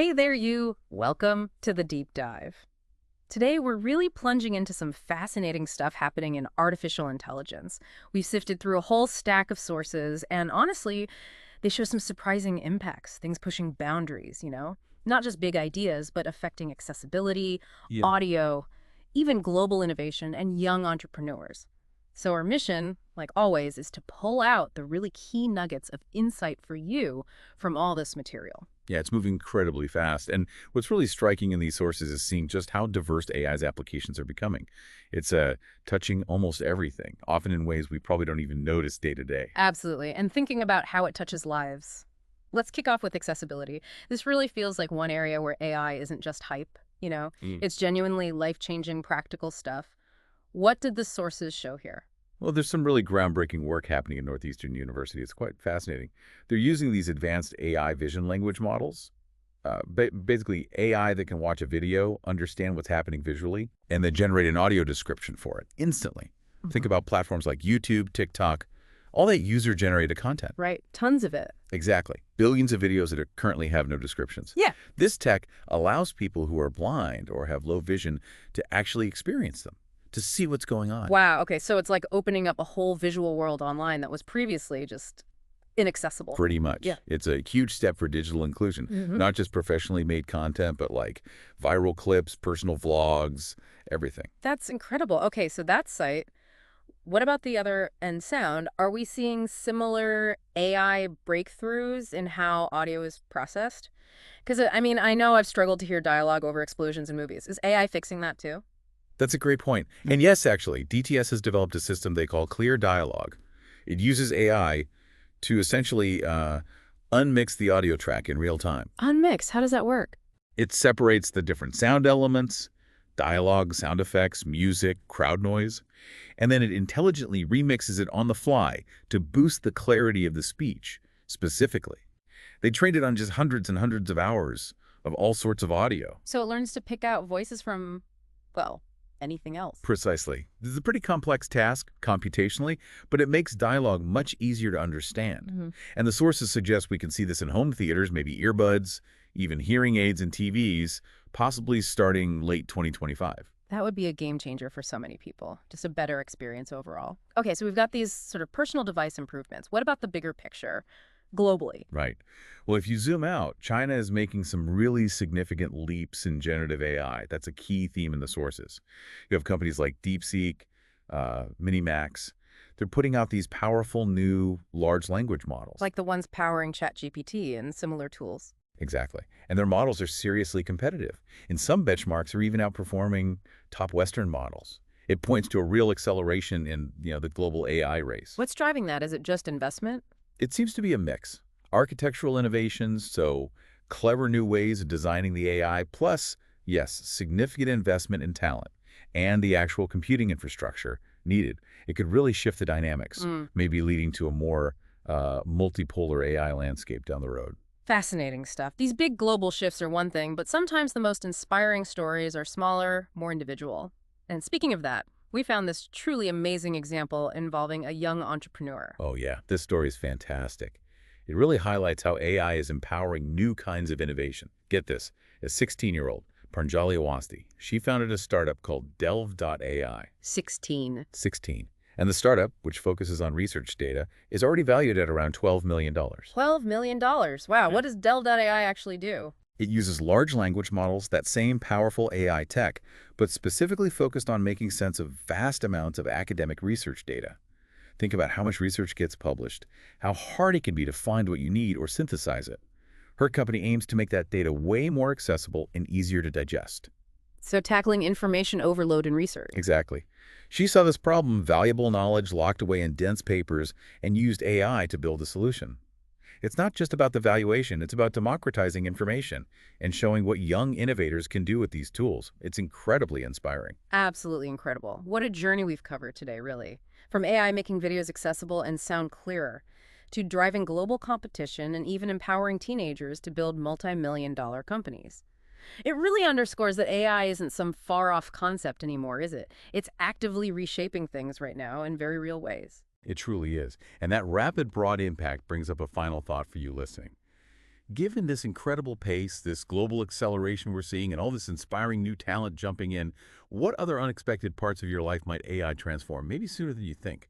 Hey there, you! Welcome to the deep dive. Today, we're really plunging into some fascinating stuff happening in artificial intelligence. We've sifted through a whole stack of sources, and honestly, they show some surprising impacts, things pushing boundaries. Not just big ideas, but affecting accessibility, Yeah. audio, even global innovation, and young entrepreneurs. So, our mission, like always, is to pull out the really key nuggets of insight for you from all this material. Yeah, it's moving incredibly fast. And what's really striking in these sources is seeing just how diverse AI's applications are becoming. It's touching almost everything, often in ways we probably don't even notice day to day. Absolutely. And thinking about how it touches lives. Let's kick off with accessibility. This really feels like one area where AI isn't just hype. Mm. It's genuinely life-changing practical stuff. What did the sources show here? Well, there's some really groundbreaking work happening at Northeastern University. It's quite fascinating. They're using these advanced AI vision language models, basically AI that can watch a video, understand what's happening visually, and then generate an audio description for it instantly. Think Mhm. about platforms like YouTube, TikTok, all that user-generated content. Right. Tons of it. Exactly. Billions of videos that currently have no descriptions. Yeah. This tech allows people who are blind or have low vision to actually experience them, to see what's going on. Wow. Okay. So it's like opening up a whole visual world online that was previously just inaccessible. Pretty much. Yeah. It's a huge step for digital inclusion, Hmm. not just professionally made content, but like viral clips, personal vlogs, everything. That's incredible. Okay. So that site. What about the other end, sound? Are we seeing similar AI breakthroughs in how audio is processed? Because, I mean, I know I've struggled to hear dialogue over explosions in movies. Is AI fixing that too? That's a great point. And yes, actually, DTS has developed a system they call Clear Dialogue. It uses AI to essentially unmix the audio track in real time. Unmixed. How does that work? It separates the different sound elements, dialogue, sound effects, music, crowd noise, and then it intelligently remixes it on the fly to boost the clarity of the speech, specifically. They trained it on just hundreds and hundreds of hours of all sorts of audio. So it learns to pick out voices from, well, anything else. Precisely. This is a pretty complex task, computationally, but it makes dialogue much easier to understand. Hmm. And the sources suggest we can see this in home theaters, maybe earbuds, even hearing aids and TVs, possibly starting late 2025. That would be a game changer for so many people. Just a better experience overall. Okay, so we've got these sort of personal device improvements. What about the bigger picture globally? Right. Well, if you zoom out, China is making some really significant leaps in generative AI. That's a key theme in the sources. You have companies like DeepSeek, Minimax. They're putting out these powerful new large language models. Like the ones powering ChatGPT and similar tools. Exactly. And their models are seriously competitive. In some benchmarks, are even outperforming top Western models. It points to a real acceleration in, the global AI race. What's driving that? Is it just investment? It seems to be a mix. Architectural innovations, so clever new ways of designing the AI, plus, yes, significant investment in talent and the actual computing infrastructure needed. It could really shift the dynamics, Mm. maybe leading to a more multipolar AI landscape down the road. Fascinating stuff. These big global shifts are one thing, but sometimes the most inspiring stories are smaller, more individual. And speaking of that, we found this truly amazing example involving a young entrepreneur. Oh yeah, this story is fantastic. It really highlights how AI is empowering new kinds of innovation. Get this, a 16-year-old, Pranjali Awasthi, she founded a startup called Delve.ai, 16. 16. And the startup, which focuses on research data, is already valued at around $12 million. $12 million. Wow, Yeah. what does Dell.ai actually do? It uses large language models, that same powerful AI tech, but specifically focused on making sense of vast amounts of academic research data. Think about how much research gets published, how hard it can be to find what you need or synthesize it. Her company aims to make that data way more accessible and easier to digest. So tackling information overload in research. Exactly. She saw this problem, valuable knowledge locked away in dense papers, and used AI to build a solution. It's not just about the valuation, it's about democratizing information and showing what young innovators can do with these tools. It's incredibly inspiring. Absolutely incredible. What a journey we've covered today, really. From AI making videos accessible and sound clearer, to driving global competition and even empowering teenagers to build multi-million-dollar companies. It really underscores that AI isn't some far-off concept anymore, is it? It's actively reshaping things right now in very real ways. It truly is. And that rapid, broad impact brings up a final thought for you listening. Given this incredible pace, this global acceleration we're seeing, and all this inspiring new talent jumping in, what other unexpected parts of your life might AI transform, maybe sooner than you think?